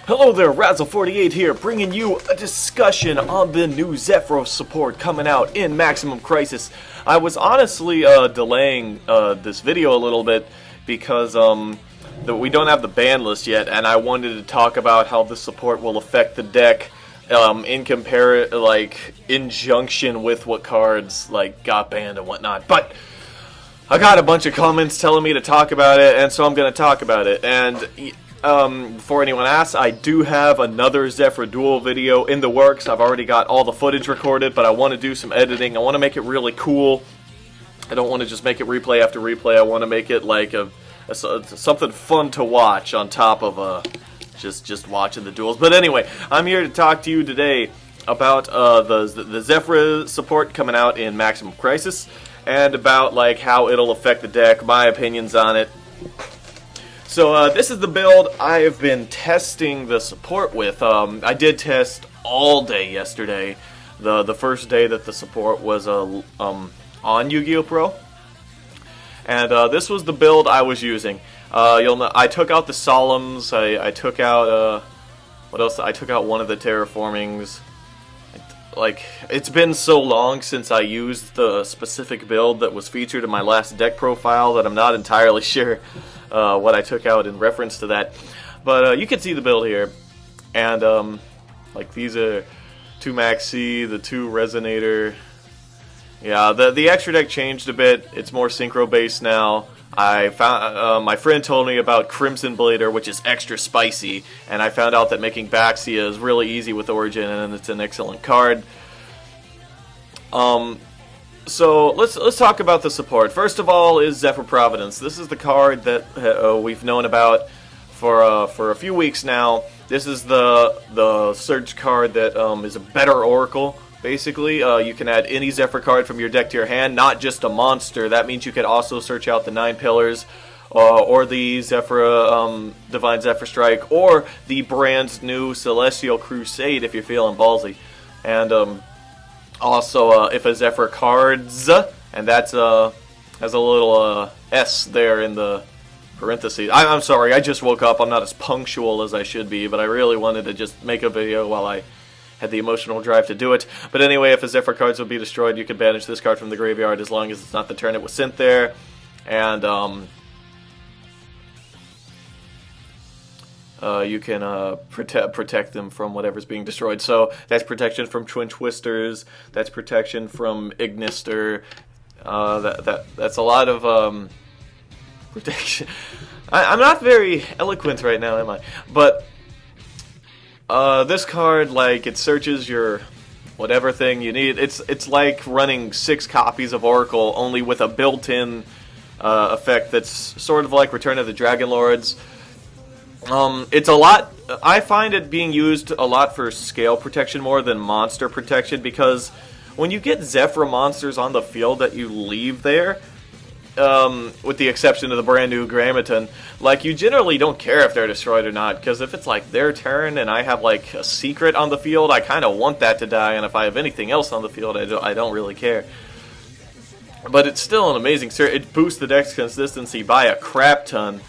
Hello there, Razzle48 here, bringing you a discussion on the new Zephra support coming out in Maximum Crisis. I was honestly delaying this video a little bit because we don't have the ban list yet, and I wanted to talk about how the support will affect the deck in junction with what cards got banned and whatnot. But I got a bunch of comments telling me to talk about it, and so I'm going to talk about it. And before anyone asks, I do have another Zephra duel video in the works. I've already got all the footage recorded, but I want to do some editing. I want to make it really cool. I don't want to just make it replay after replay. I want to make it like something fun to watch on top of just watching the duels. But anyway, I'm here to talk to you today about the Zephra support coming out in Maximum Crisis, and about how it'll affect the deck, my opinions on it. So this is the build I have been testing the support with. I did test all day yesterday, the first day that the support was on Yu-Gi-Oh! Pro. And this was the build I was using. You'll know, I took out the Solemns, I took out, what else? I took out one of the Terraformings. It's been so long since I used the specific build that was featured in my last deck profile that I'm not entirely sure what I took out in reference to that. But you can see the build here. And these are 2 Maxi, the 2 Resonator. Yeah, the extra deck changed a bit. It's more synchro based now. I found my friend told me about Crimson Blader, which is extra spicy, and I found out that making Baxia is really easy with Origin, and it's an excellent card. So let's talk about the support. First of all is Zefra Providence. This is the card that we've known about for a few weeks now. This is the search card that is a better Oracle. Basically, you can add any Zephra card from your deck to your hand, not just a monster. That means you could also search out the 9 Pillars, or the Zephra Divine Zephyr Strike, or the brand new Celestial Crusade if you're feeling ballsy. And also, if a Zephra cards, and that's has a little S there in the parentheses. I'm sorry, I just woke up. I'm not as punctual as I should be, but I really wanted to just make a video while I had the emotional drive to do it. But anyway, if a Zephra cards would be destroyed, you can banish this card from the graveyard as long as it's not the turn it was sent there. And you can protect them from whatever's being destroyed. So that's protection from Twin Twisters. That's protection from Ignister. That's a lot of protection. I'm not very eloquent right now, am I? But this card, it searches your whatever thing you need. It's like running 6 copies of Oracle, only with a built-in effect that's sort of like Return of the Dragon Lords. It's a lot. I find it being used a lot for scale protection more than monster protection, because when you get Zephra monsters on the field that you leave there, with the exception of the brand new Grammaton, you generally don't care if they're destroyed or not, because if it's their turn and I have a secret on the field, I kind of want that to die, and if I have anything else on the field, I don't really care. But it's still an amazing series. It boosts the deck's consistency by a crap ton,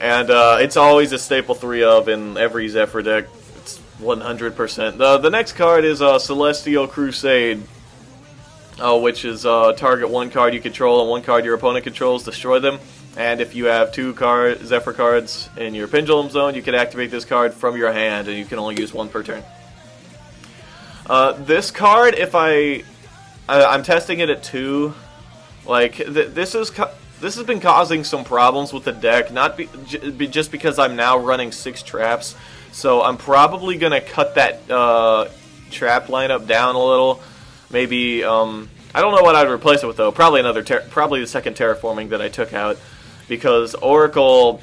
and it's always a staple 3 of in every Zephra deck. It's 100%. The next card is Celestial Crusade, which is target 1 card you control and 1 card your opponent controls, destroy them. And if you have 2 Zephra cards in your Pendulum Zone, you can activate this card from your hand, and you can only use 1 per turn. This card, if I'm testing it at 2, this has been causing some problems with the deck, just because I'm now running 6 traps, so I'm probably going to cut that trap lineup down a little. Maybe, I don't know what I'd replace it with, though. Probably the second Terraforming that I took out, because Oracle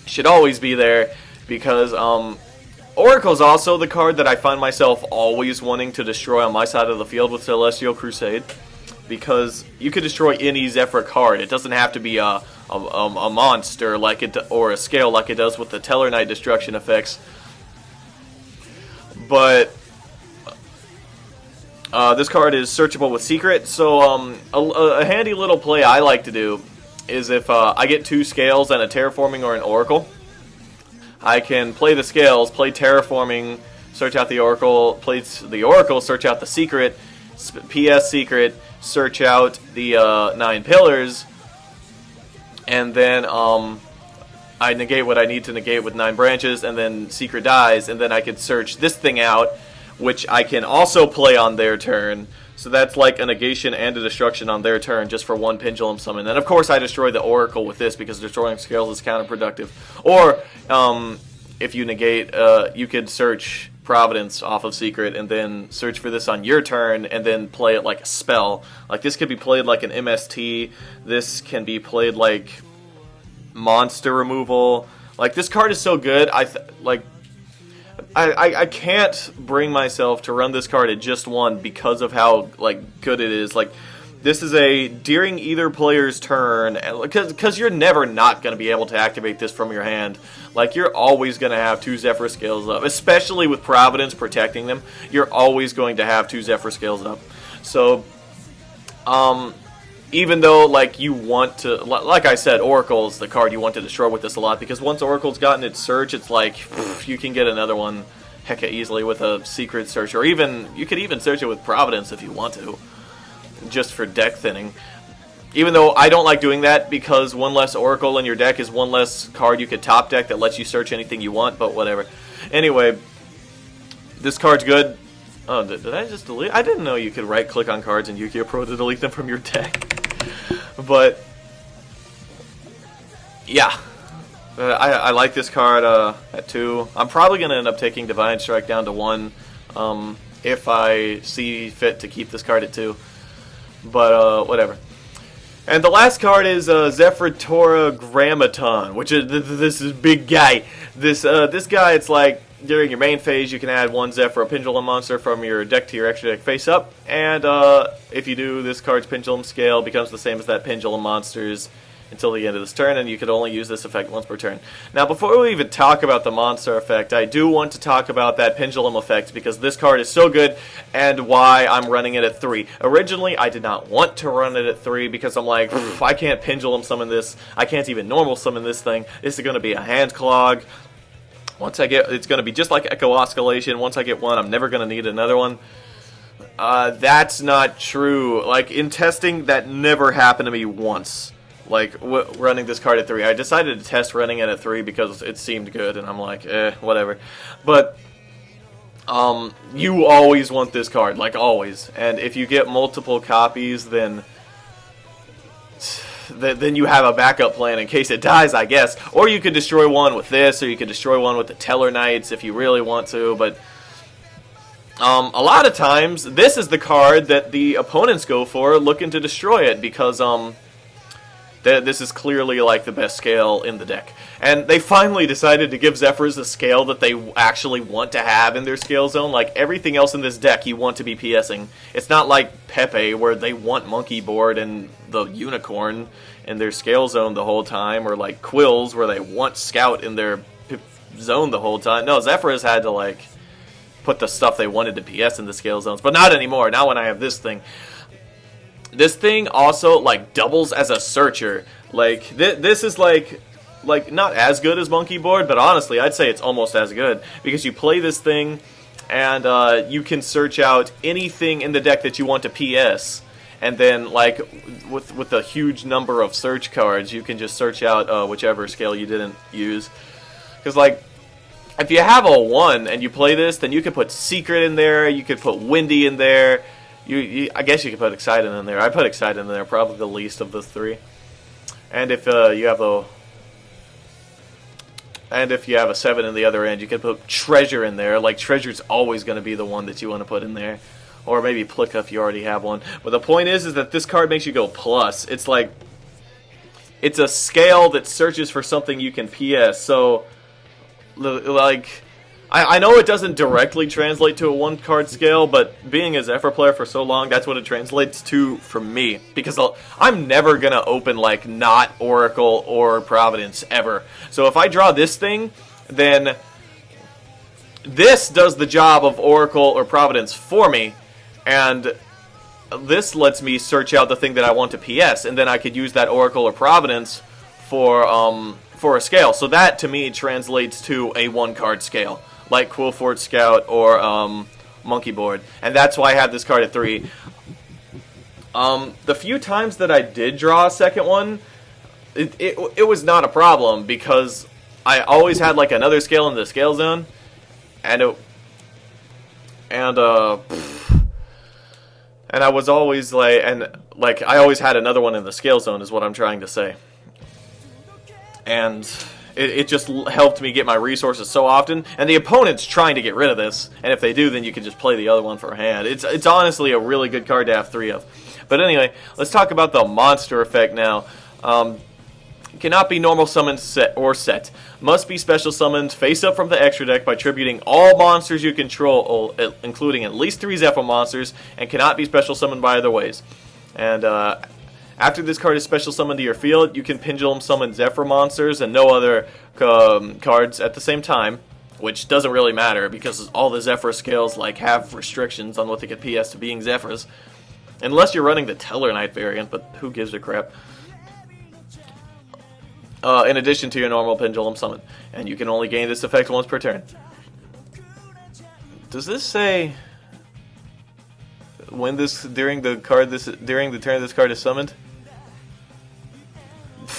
should always be there, because Oracle's also the card that I find myself always wanting to destroy on my side of the field with Celestial Crusade, because you could destroy any Zephra card. It doesn't have to be a monster or a scale like it does with the Tellarknight destruction effects. But this card is searchable with secret, so a handy little play I like to do is if I get 2 scales and a Terraforming or an Oracle, I can play the scales, play terraforming, search out the oracle, play the oracle, search out the secret, PS secret, search out the 9 pillars, and then I negate what I need to negate with 9 branches, and then secret dies, and then I can search this thing out, which I can also play on their turn. So that's like a negation and a destruction on their turn just for 1 pendulum summon. And of course I destroy the oracle with this because destroying scales is counterproductive. Or if you negate, you could search Providence off of secret and then search for this on your turn and then play it like a spell. Like this could be played like an MST. This can be played like monster removal. Like this card is so good. I can't bring myself to run this card at just 1 because of how like good it is. Like this is a during either player's turn, because you're never not going to be able to activate this from your hand. Like you're always going to have 2 Zephra scales up, especially with Providence protecting them. You're always going to have 2 Zephra scales up. So even though, like, you want to, like I said, Oracle's the card you want to destroy with this a lot, because once Oracle's gotten its search, it's like, you can get another one hecka easily with a secret search, or even, you could even search it with Providence if you want to, just for deck thinning. Even though I don't like doing that, because 1 less Oracle in your deck is 1 less card you could top deck that lets you search anything you want, but whatever. Anyway, this card's good. Oh, did I just delete? I didn't know you could right-click on cards in Yu-Gi-Oh! Pro to delete them from your deck. But yeah, I like this card at 2. I'm probably going to end up taking Divine Strike down to 1 if I see fit to keep this card at 2. But whatever. And the last card is Zefratorah Grammaton, which is this is big guy. This guy, it's like during your main phase, you can add 1 Zephra Pendulum monster from your deck to your extra deck face up, and if you do, this card's Pendulum scale becomes the same as that Pendulum monster's until the end of this turn, and you can only use this effect once per turn. Now, before we even talk about the monster effect, I do want to talk about that Pendulum effect, because this card is so good, and why I'm running it at 3. Originally, I did not want to run it at 3, because I'm like, I can't Pendulum summon this, I can't even normal summon this thing, this is going to be a hand clog. Once I get, it's going to be just like Echo Oscillation. Once I get 1, I'm never going to need another one. That's not true. Like, in testing, that never happened to me once. Like, running this card at 3. I decided to test running it at 3 because it seemed good, and I'm like, whatever. But, you always want this card, like always. And if you get multiple copies, then you have a backup plan in case it dies, I guess. Or you could destroy 1 with this, or you could destroy 1 with the Teller Knights if you really want to, but a lot of times, this is the card that the opponents go for, looking to destroy it, because this is clearly like the best scale in the deck. And they finally decided to give Zephras a scale that they actually want to have in their scale zone. Like, everything else in this deck you want to be PSing. It's not like Pepe, where they want Monkey Board and the Unicorn in their scale zone the whole time, or like Quills, where they want Scout in their zone the whole time. No, Zephras had to, like, put the stuff they wanted to PS in the scale zones. But not anymore, not when I have this thing. This thing also, like, doubles as a searcher. Like, this is, like, not as good as Monkey Board, but honestly, I'd say it's almost as good. Because you play this thing, and you can search out anything in the deck that you want to PS. And then, like, with a huge number of search cards, you can just search out whichever scale you didn't use. Because, like, if you have a 1 and you play this, then you could put Secret in there, you could put Windy in there. I guess you could put Excited in there. I put Excited in there, probably the least of the 3. And if you have a 7 in the other end, you can put Treasure in there. Like, Treasure's always going to be the one that you want to put in there. Or maybe Plica if you already have one. But the point is that this card makes you go plus. It's like, it's a scale that searches for something you can PS. So, like, I know it doesn't directly translate to a 1-card scale, but being a Zephra player for so long, that's what it translates to for me. Because I'm never going to open, like, not Oracle or Providence ever. So if I draw this thing, then this does the job of Oracle or Providence for me, and this lets me search out the thing that I want to PS, and then I could use that Oracle or Providence for for a scale. So that, to me, translates to a one-card scale, like Quillfort Scout or Monkey Board. And that's why I have this card at 3. The few times that I did draw a second one, it was not a problem, because I always had like another scale in the scale zone, and I was always like, I always had another one in the scale zone, is what I'm trying to say. And it just helped me get my resources so often, and the opponent's trying to get rid of this, and if they do, then you can just play the other one for a hand. It's honestly a really good card to have 3 of. But anyway, let's talk about the monster effect now. Cannot be normal summoned set. Must be special summoned face up from the extra deck by tributing all monsters you control, including at least 3 Zephra monsters, and cannot be special summoned by other ways. And after this card is special summoned to your field, you can pendulum summon Zephra monsters and no other cards at the same time, which doesn't really matter because all the Zephra scales have restrictions on what they can PS to being Zephras. Unless you're running the Teller Knight variant, but who gives a crap. In addition to your normal pendulum summon. And you can only gain this effect once per turn. Does this say when during the turn this card is summoned?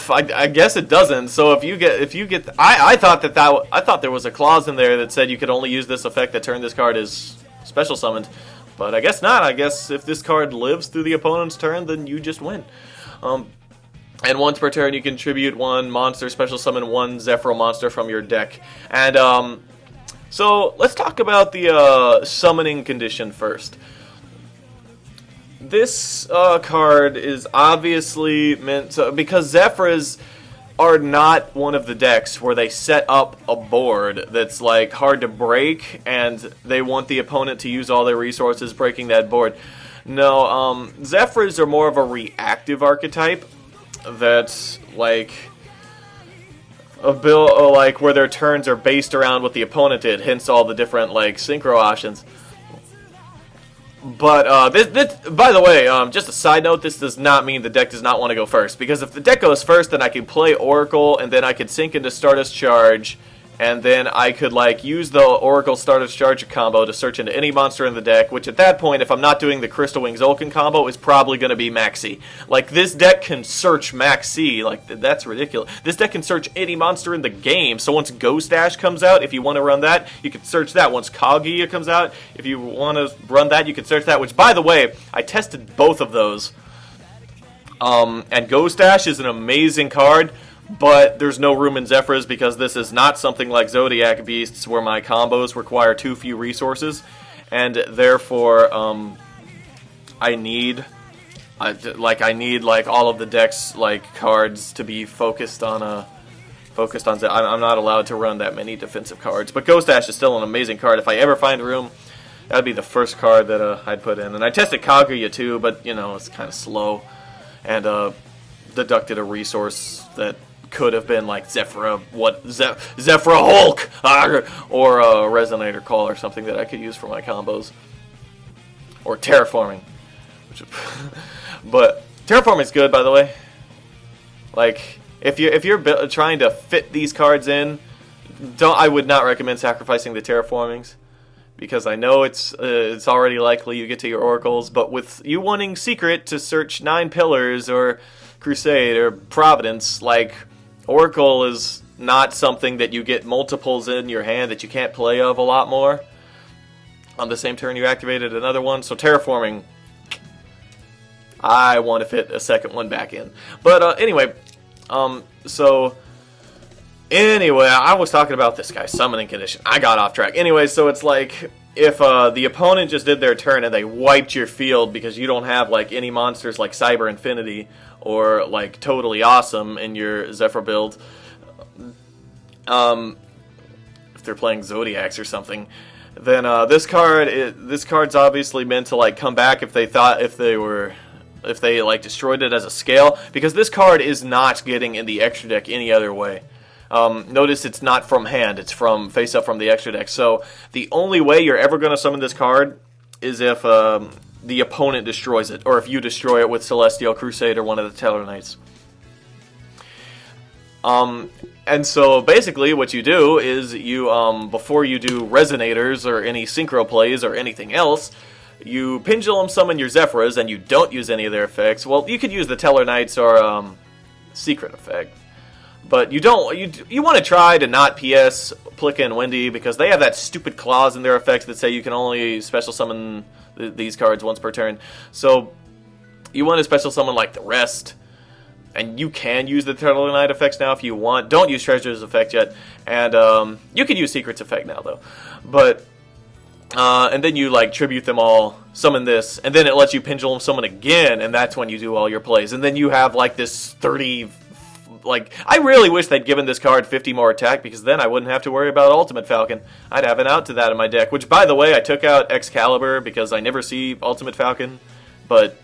I guess it doesn't. So if you get I thought there was a clause in there that said you could only use this effect the turn this card is special summoned. But I guess not. I guess if this card lives through the opponent's turn, then you just win. And once per turn, you contribute 1 monster, special summon 1 Zephra monster from your deck. And so let's talk about the summoning condition first. This card is obviously meant to, because Zephras are not one of the decks where they set up a board that's hard to break, and they want the opponent to use all their resources breaking that board. No, Zephras are more of a reactive archetype that's where their turns are based around what the opponent did, hence all the different synchro options. But this, by the way, just a side note, this does not mean the deck does not want to go first. Because if the deck goes first, then I can play Oracle, and then I could sink into Stardust Charge, and then I could use the Oracle Stardust Charge combo to search into any monster in the deck, which at that point, if I'm not doing the Crystal Wings Ulkin combo, is probably going to be Maxi. This deck can search Maxi, that's ridiculous. This deck can search any monster in the game, so once Ghost Ash comes out, if you want to run that, you can search that. Once Kaguya comes out, if you want to run that, you can search that, which, by the way, I tested both of those. And Ghost Ash is an amazing card, but there's no room in Zephras because this is not something like Zodiac Beasts where my combos require too few resources, and therefore I need all of the deck's cards to be focused on I'm not allowed to run that many defensive cards, but Ghost Ash is still an amazing card. If I ever find room, that would be the first card that I'd put in. And I tested Kaguya too, but it's kind of slow, and deducted a resource that could have been Zephra Hulk, or a Resonator Call or something that I could use for my combos, or Terraforming. But Terraforming is good, by the way. If you're trying to fit these cards in, I would not recommend sacrificing the Terraformings, because I know it's already likely you get to your Oracles, but with you wanting Secret to search 9 Pillars or Crusade or Providence, Oracle is not something that you get multiples in your hand that you can't play of a lot more. On the same turn you activated another one, so Terraforming, I want to fit a second one back in. But anyway, I was talking about this guy's summoning condition. I got off track. Anyway, so it's if the opponent just did their turn and they wiped your field because you don't have any monsters like Cyber Infinity or Totally Awesome in your Zephra build, if they're playing Zodiacs or something, then this card's obviously meant to come back if they destroyed it as a scale, because this card is not getting in the extra deck any other way. Notice it's not from hand, it's from face up from the extra deck. So the only way you're ever going to summon this card is if the opponent destroys it, or if you destroy it with Celestial Crusade or one of the Teller Knights. And so basically what you do is you, before you do resonators or any synchro plays or anything else, you pendulum summon your Zephras and you don't use any of their effects. Well, you could use the Teller Knights or secret effect. But you don't, you want to try to not PS Plika and Wendy because they have that stupid clause in their effects that say you can only special summon these cards once per turn. So you want to special summon like the rest. And you can use the Teller Knight effects now if you want. Don't use Treasure's effect yet. And you can use Secret's effect now, though. But, and then you, like, tribute them all, summon this, and then it lets you pendulum summon again, and that's when you do all your plays. And then you have, like, this 30, like, I really wish they'd given this card 50 more attack, because then I wouldn't have to worry about Ultimate Falcon. I'd have an out to that in my deck, which, by the way, I took out Excalibur, because I never see Ultimate Falcon, but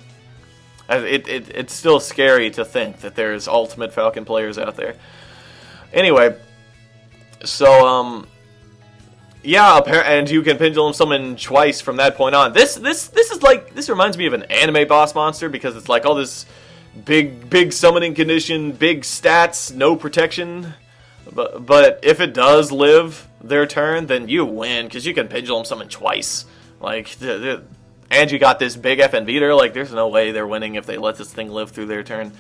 it's still scary to think that there's Ultimate Falcon players out there. Anyway, so yeah, and you can pendulum summon twice from that point on. This is like, this reminds me of an anime boss monster because it's like all this big summoning condition, big stats, no protection. But if it does live their turn, then you win because you can pendulum summon twice. Like and you got this big FN beater, like there's no way they're winning if they let this thing live through their turn.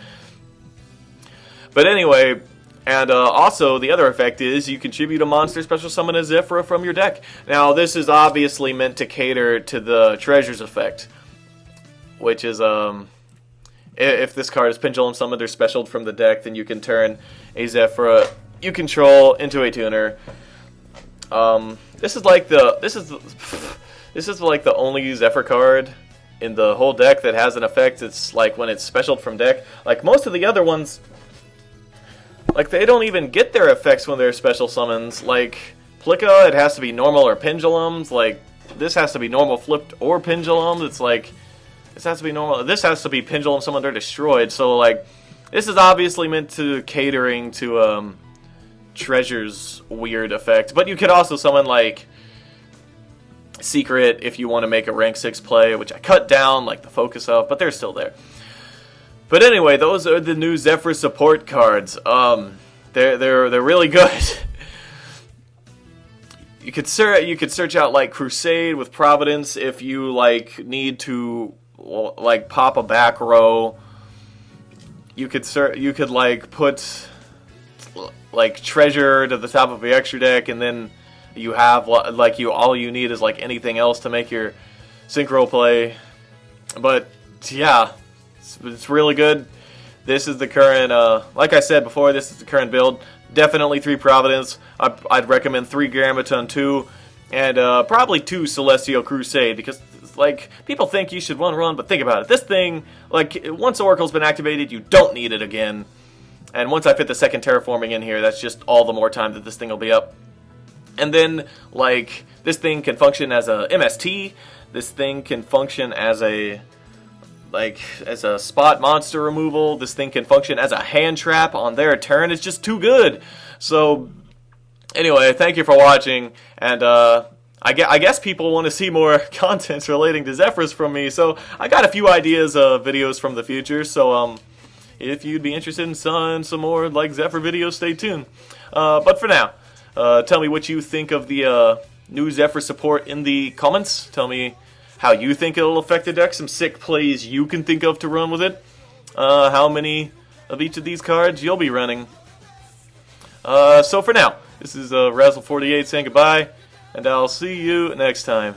But anyway, and also the other effect is you contribute a monster special summon a Zephra from your deck. Now this is obviously meant to cater to the Treasures effect, which is if this card is pendulum summoned or specialed from the deck, then you can turn a Zephra you control into a tuner. This is like the only Zefra card in the whole deck that has an effect. It's like when it's specialed from deck. Like most of the other ones, like they don't even get their effects when they're special summons. Like Plika, it has to be normal or pendulums. Like this has to be normal flipped or pendulum. It's like this has to be normal. This has to be pendulum summoned or destroyed. So like this is obviously meant to catering to Treasure's weird effect. But you could also summon like Secret if you want to make a rank 6 play, which I cut down like the focus of, but they're still there. But anyway, those are the new Zephra support cards. They're really good. You could search out like Crusade with Providence if you like need to like pop a back row. You could like put like Treasure to the top of your extra deck, and then you have like all you need is like anything else to make your synchro play. But yeah, it's really good. This is the current, like I said before, this is the current build. Definitely 3 Providence. I'd recommend 3 Grammaton 2, and probably 2 Celestial Crusade, because like people think you should run, but think about it. This thing, like once Oracle's been activated, you don't need it again. And once I fit the second terraforming in here, that's just all the more time that this thing will be up. And then, like, this thing can function as a MST. This thing can function as a, like, as a spot monster removal. This thing can function as a hand trap on their turn. It's just too good. So, anyway, thank you for watching. And, I guess people want to see more content relating to Zephras from me. So, I got a few ideas of videos from the future. So, if you'd be interested in some more, like, Zephra videos, stay tuned. But for now, tell me what you think of the new Zephra support in the comments. Tell me how you think it'll affect the deck, some sick plays you can think of to run with it, how many of each of these cards you'll be running. So for now, this is Razzle48 saying goodbye, and I'll see you next time.